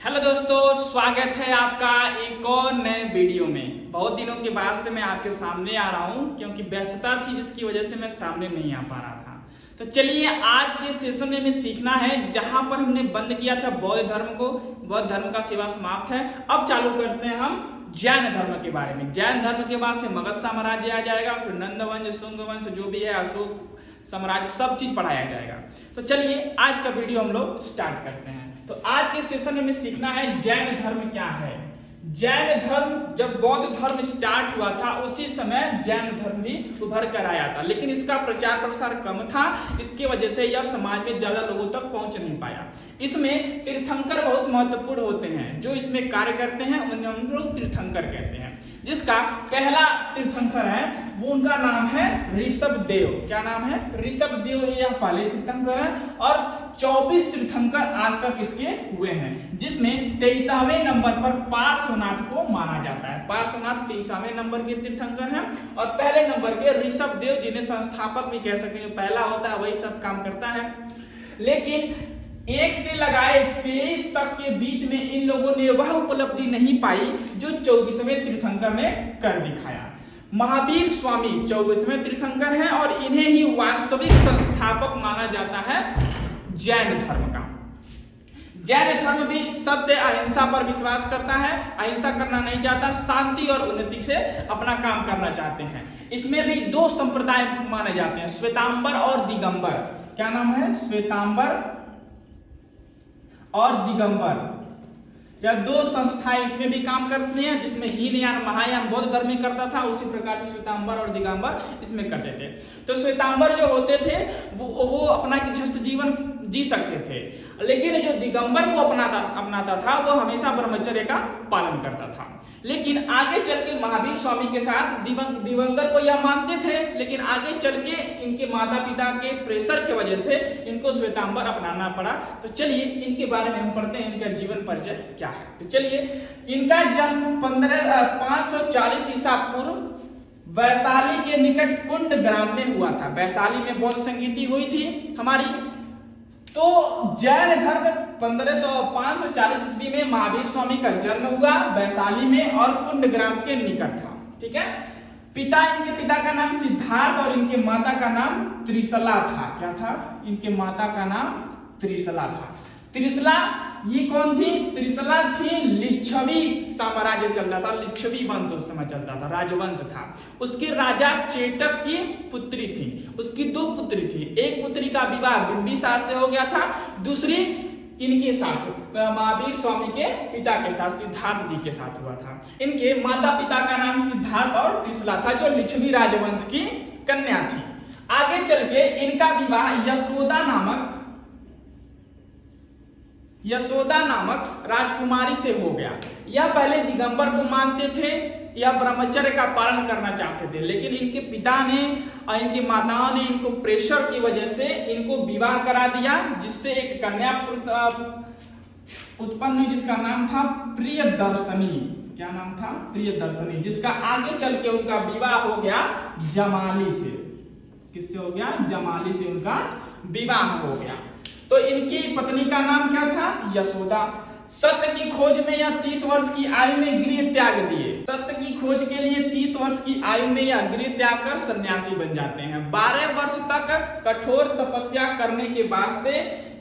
Hello दोस्तों, स्वागत है आपका एक और नए वीडियो में। बहुत दिनों के बाद से मैं आपके सामने आ रहा हूं क्योंकि व्यस्तता थी जिसकी वजह से मैं सामने नहीं आ पा रहा था। तो चलिए, आज के सेशन में हमें सीखना है, जहां पर हमने बंद किया था बौद्ध धर्म को। बौद्ध धर्म का सेवा समाप्त है। अब चालू करते हैं हम जैन धर्म के बारे में। जैन धर्म के बाद से मगध साम्राज्य आ जाएगा, फिर नंद वंश, शुंग वंश, जो भी है, अशोक साम्राज्य, सब चीज पढ़ाया जाएगा। तो चलिए, आज का वीडियो हम लोग स्टार्ट करते हैं। तो आज के सेशन में हमें सीखना है जैन धर्म क्या है। जैन धर्म, जब बौद्ध धर्म स्टार्ट हुआ था उसी समय जैन धर्म भी उभर कर आया था, लेकिन इसका प्रचार प्रसार कम था। इसके वजह से यह समाज में ज्यादा लोगों तक पहुंच नहीं पाया। इसमें तीर्थंकर बहुत महत्वपूर्ण होते हैं। जो इसमें कार्य करते हैं उन्हें हम लोग तीर्थंकर कहते हैं। जिसका पहला तीर्थंकर है वो, उनका नाम है ऋषभदेव। क्या नाम है? ऋषभदेव। यह पहले तीर्थंकर है और 24 तीर्थंकर आज तक इसके हुए हैं, जिसमें 23वें नंबर पर पार्श्वनाथ को माना जाता है। पार्श्वनाथ 23वें नंबर के तीर्थंकर हैं और पहले नंबर के ऋषभदेव, जिन्हें संस्थापक भी कह सकते हैं। पहला होता है वही सब काम करता है। लेकिन 1 से लगाए 23 तक के बीच में इन लोगों ने वह उपलब्धि नहीं पाई जो 24वें तीर्थंकर ने कर दिखाया। महावीर स्वामी 24वें तीर्थंकर हैं और इन्हें ही वास्तविक संस्थापक माना जाता है जैन धर्म का। जैन धर्म भी सत्य अहिंसा पर विश्वास करता है, अहिंसा करना नहीं चाहता, शांति और उन्नति से अपना काम करना चाहते हैं। इसमें भी 2 संप्रदाय माने जाते हैं, श्वेतांबर और दिगंबर। क्या नाम है? श्वेतांबर और दिगंबर। या 2 संस्थाएं इसमें भी काम करती हैं, जिसमें हीनयान महायान बौद्ध धर्म में करता था, उसी प्रकार से श्वेतांबर और दिगंबर इसमें करते थे। तो श्वेतांबर जो होते थे वो अपना गृहस्थ जीवन जी सकते थे, लेकिन जो दिगंबर को अपनाता था वो हमेशा ब्रह्मचर्य का पालन करता था। लेकिन आगे चल के महावीर स्वामी के साथ दिगंबर को यह मानते थे, लेकिन आगे चल के इनके माता पिता के प्रेशर की वजह से इनको श्वेतांबर अपनाना पड़ा। तो चलिए, इनके बारे में हम पढ़ते हैं, इनका जीवन परिचय क्या है। तो चलिए, इनका जन्म 540 ईसा पूर्व वैशाली के निकट कुंड ग्राम में हुआ था। वैशाली में बौद्ध संगीति हुई थी हमारी। तो जैन धर्म 540 ईस्वी में महावीर स्वामी का जन्म हुआ वैशाली में और कुंड ग्राम के निकट था। ठीक है। इनके पिता का नाम सिद्धार्थ और इनके माता का नाम त्रिशला था। क्या था? इनके माता का नाम त्रिशला था। त्रिशला ये कौन थी? त्रिशला थी लिच्छवी साम्राज्य चल रहा था, लिच्छवी वंश उस समय चलता था, राजवंश था। उसके राजा चेटक की पुत्री थी। उसकी 2 पुत्री थी। एक पुत्री का विवाह बिंबिसार से हो गया था, दूसरी इनके साथ महावीर स्वामी के पिता के साथ, सिद्धार्थ जी के साथ हुआ था। इनके माता पिता का नाम सिद्धार्थ और त्रिशला था, जो लिच्छवी राजवंश की कन्या थी। आगे चल के इनका विवाह यशोदा नामक राजकुमारी से हो गया। यह पहले दिगंबर को मानते थे, यह ब्रह्मचर्य का पालन करना चाहते थे, लेकिन इनके पिता ने और इनकी माताओं ने इनको प्रेशर की वजह से इनको विवाह करा दिया, जिससे एक कन्या उत्पन्न हुई जिसका नाम था प्रियदर्शनी। क्या नाम था? प्रियदर्शनी, जिसका आगे चल के उनका विवाह हो गया जमाली से। किससे हो गया? जमाली से उनका विवाह हो गया। तो इनकी पत्नी का नाम क्या था? यशोदा। सत्य की खोज में यह 30 वर्ष की आयु में गृह त्याग दिए। सत्य की खोज के लिए 30 वर्ष की आयु में यह गृह त्याग कर सन्यासी बन जाते हैं। 12 वर्ष तक कठोर तपस्या करने के बाद से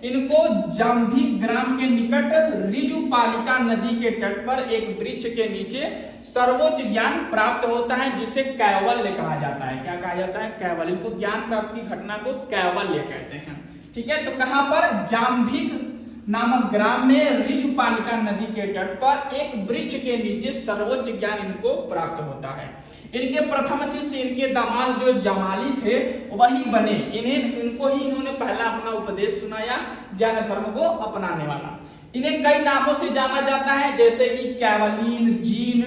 इनको जाम्भिक ग्राम के निकट ऋजुपालिका नदी के तट पर एक वृक्ष के नीचे सर्वोच्च ज्ञान प्राप्त होता है, जिसे कैवल्य कहा जाता है। क्या कहा जाता है? कैवल्य। इनको ज्ञान प्राप्त की घटना को कैवल्य कहते हैं। ठीक है। तो कहां पर? जाम्भिक नामक ग्राम में ऋजुपालिका नदी के तट पर एक वृक्ष के नीचे सर्वोच्च ज्ञान इनको प्राप्त होता है। इनके प्रथम शिष्य, इनके दामाद जो जमाली थे, वही बने। इन्होंने पहला अपना उपदेश सुनाया जैन धर्म को अपनाने वाला। इन्हें कई नामों से जाना जाता है, जैसे कि कैवलीन, जीन,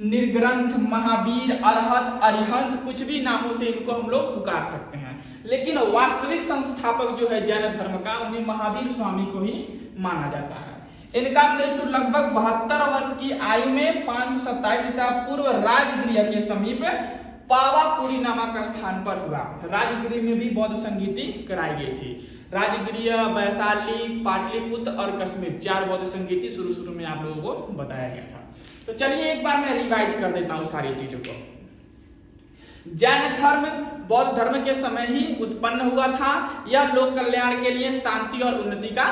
निर्ग्रंथ, महावीर, अरहत, अरिहंत, कुछ भी नामों से इनको हम लोग पुकार सकते हैं। लेकिन वास्तविक संस्थापक जो है जैन धर्म का, उन्हें महावीर स्वामी को ही माना जाता है। इनका मृत्यु लगभग 72 वर्ष की आयु में 527 ईसा पूर्व राजगृह के समीप पावापुरी नामक स्थान पर हुआ। राजगृह में भी बौद्ध संगीति कराई गई थी। राजगीर, वैशाली, पाटलिपुत्र और कश्मीर 4 बौद्ध संगीति शुरू में आप लोगों को बताया गया था। तो चलिए एक बार मैं रिवाइज कर देता हूँ सारी चीजों को। जैन धर्म बौद्ध धर्म के समय ही उत्पन्न हुआ था। यह लोक कल्याण के लिए शांति और उन्नति का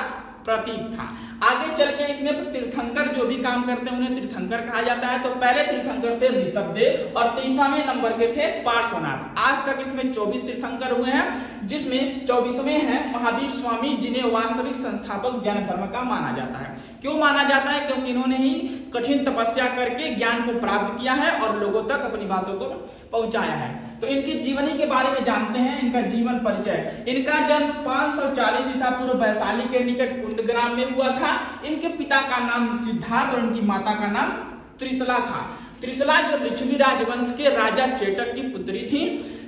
प्रतीक था। आगे चल के इसमें तीर्थंकर जो भी काम करते हैं उन्हें तीर्थंकर कहा जाता है। तो पहले तीर्थंकर थे ऋषभदेव और 23वें नंबर के थे पार्श्वनाथ। आज तक इसमें 24 तीर्थंकर हुए हैं, जिसमें 24वें हैं महावीर स्वामी, जिन्हें वास्तविक संस्थापक जैन धर्म का माना जाता है। क्यों माना जाता है? क्योंकि इन्होंने ही कठिन तपस्या करके ज्ञान को प्राप्त किया है और लोगों तक अपनी बातों को पहुंचाया है। तो इनकी जीवनी के बारे में जानते हैं, इनका जीवन परिचय। इनका जन्म 540 ईसा पूर्व वैशाली के निकट कुंडग्राम में हुआ था। इनके पिता का नाम सिद्धार्थ और इनकी माता का नाम त्रिशला था। त्रिशला जो लिच्छवी राजवंश के राजा चेटक की पुत्री थी,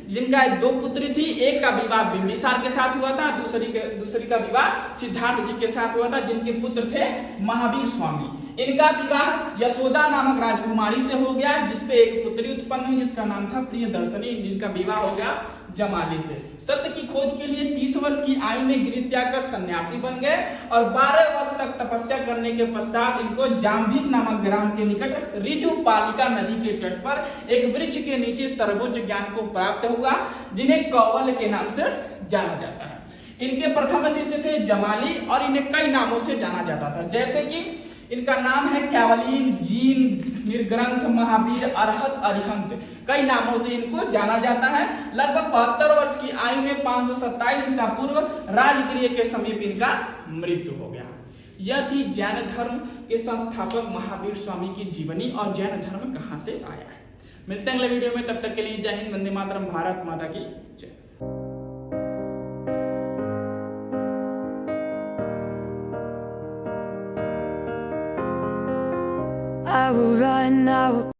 जिनका 2 पुत्री थी। एक का विवाह बिंबिसार के साथ हुआ था, दूसरी का विवाह सिद्धार्थ जी के साथ हुआ था, जिनके पुत्र थे महावीर स्वामी। इनका विवाह यशोदा नामक राजकुमारी से हो गया, जिससे एक पुत्री उत्पन्न हुई जिसका नाम था प्रियदर्शनी, जिनका विवाह हो गया जमाली से। सत्य की खोज के लिए 30 वर्ष की आयु में गृह त्याग कर सन्यासी बन गए और 12 वर्ष तक तपस्या करने के पश्चात इनको जाम्भिक नामक ग्राम के निकट ऋजु पालिका नदी के तट पर एक वृक्ष के नीचे सर्वोच्च ज्ञान को प्राप्त हुआ, जिन्हें कौवल के नाम से जाना जाता है। इनके प्रथम शिष्य थे जमाली और इन्हें कई नामों से जाना जाता था, जैसे कि इनका नाम है कैवलीन, जीन, निर्ग्रंथ, महावीर, अरहत, अरिहंत। कई नामों से इनको जाना जाता है। लगभग 72 वर्ष की आयु में 527 ईसा पूर्व राजगीर के समीप इनका मृत्यु हो गया। यह थी जैन धर्म के संस्थापक महावीर स्वामी की जीवनी और जैन धर्म कहां से आया है। मिलते हैं अगले वीडियो में, तब तक के लिए जय हिंद, वंदे मातरम, भारत माता की जय। I will run, I will